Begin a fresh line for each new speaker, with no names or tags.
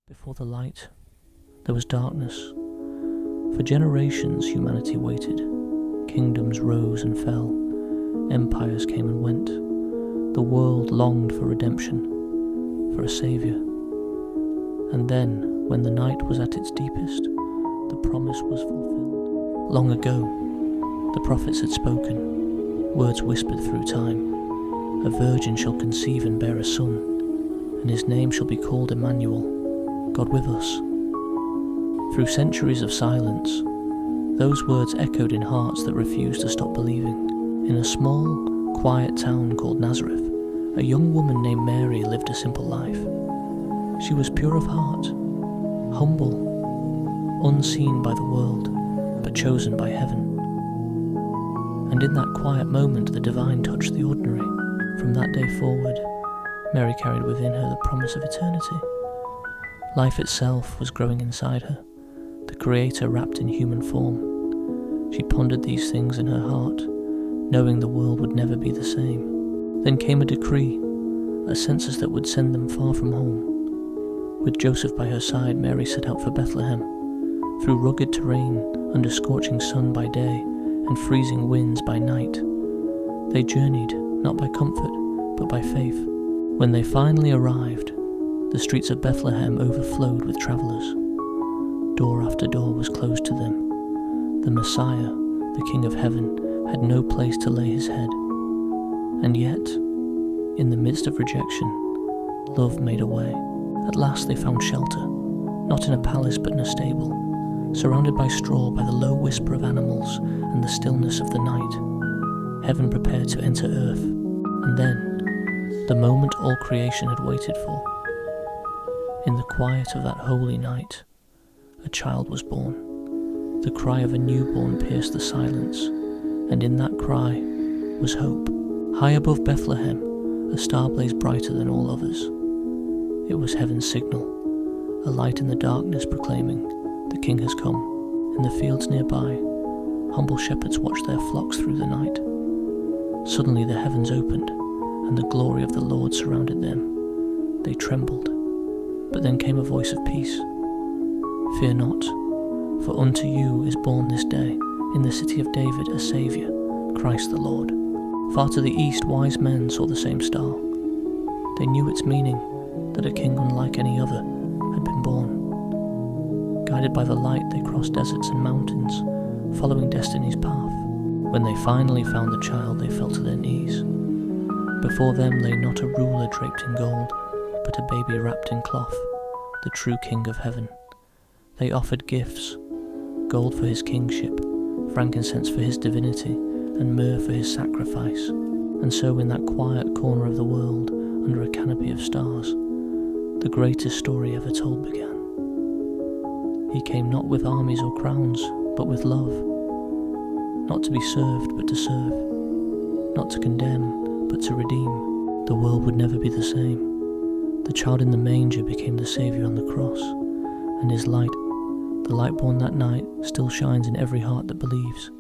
Before the light, there was darkness. For generations humanity waited. Kingdoms rose and fell. Empires came and went. The world longed for redemption, for a saviour. And then, when the night was at its deepest, the promise was fulfilled. Long ago, the prophets had spoken, words whispered through time. A virgin shall conceive and bear a son, and his name shall be called Emmanuel, God with us. Through centuries of silence, those words echoed in hearts that refused to stop believing. In a small, quiet town called Nazareth, a young woman named Mary lived a simple life. She was pure of heart, humble, unseen by the world, but chosen by heaven. And in that quiet moment, the divine touched the ordinary. From that day forward, Mary carried within her the promise of eternity. Life itself was growing inside her, the Creator wrapped in human form. She pondered these things in her heart, knowing the world would never be the same. Then came a decree, a census that would send them far from home. With Joseph by her side, Mary set out for Bethlehem. Through rugged terrain, under scorching sun by day, and freezing winds by night. They journeyed, not by comfort, but by faith. When they finally arrived, the streets of Bethlehem overflowed with travellers. Door after door was closed to them. The Messiah, the King of Heaven, had no place to lay his head. And yet, in the midst of rejection, love made a way. At last they found shelter, not in a palace but in a stable, surrounded by straw, by the low whisper of animals and the stillness of the night. Heaven prepared to enter earth, and then, the moment all creation had waited for. In the quiet of that holy night, a child was born. The cry of a newborn pierced the silence, and in that cry was hope. High above Bethlehem, a star blazed brighter than all others. It was heaven's signal, a light in the darkness proclaiming, "The King has come." In the fields nearby, humble shepherds watched their flocks through the night. Suddenly the heavens opened, and the glory of the Lord surrounded them. They trembled. But then came a voice of peace. "Fear not, for unto you is born this day, in the city of David, a Saviour, Christ the Lord." Far to the east, wise men saw the same star. They knew its meaning, that a king unlike any other had been born. Guided by the light, they crossed deserts and mountains, following destiny's path. When they finally found the child, they fell to their knees. Before them lay not a ruler draped in gold, but a baby wrapped in cloth, the true King of Heaven. They offered gifts, gold for his kingship, frankincense for his divinity, and myrrh for his sacrifice. And so in that quiet corner of the world, under a canopy of stars, the greatest story ever told began. He came not with armies or crowns, but with love. Not to be served, but to serve. Not to condemn, but to redeem. The world would never be the same. The child in the manger became the Saviour on the cross, and his light, the light born that night, still shines in every heart that believes.